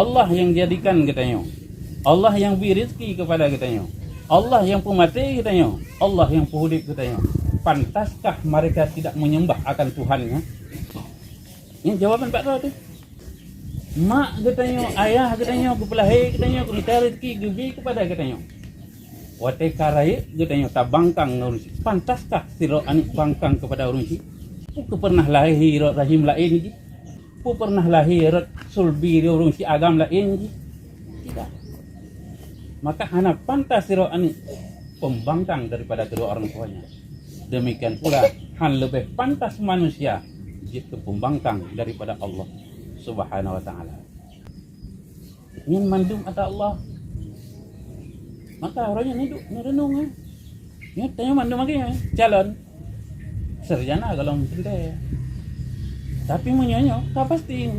Allah yang jadikan katanya. Allah yang beri rezeki kepada katanya. Allah yang pemati katanya. Allah yang penghidup katanya. Pantaskah mereka tidak menyembah akan Tuhannya? Ini jawaban Pak Ro tu. Mak katanya, ayah katanya, kepelahir katanya, minta rezeki gebi kepada katanya. Watai karai katanya tak bangkang orang si. Pantaskah siro anik bangkang kepada orang si? Pu pernah lahir rahim lain ji. Pu pernah lahir sulbi orang si agam lain ji. Tidak. Maka anak pantas siro anik pembangkang daripada kedua orang tuanya. Demikian pula han lebih pantas manusia jika pembangkang daripada Allah Subhanahu wa taala. Ingin mandum ada Allah. Maka orangnya hidup merenung ya. Ya tanya mandum lagi ya. Calon sarjana kalau menteri. Tapi menyanyi tak pasti.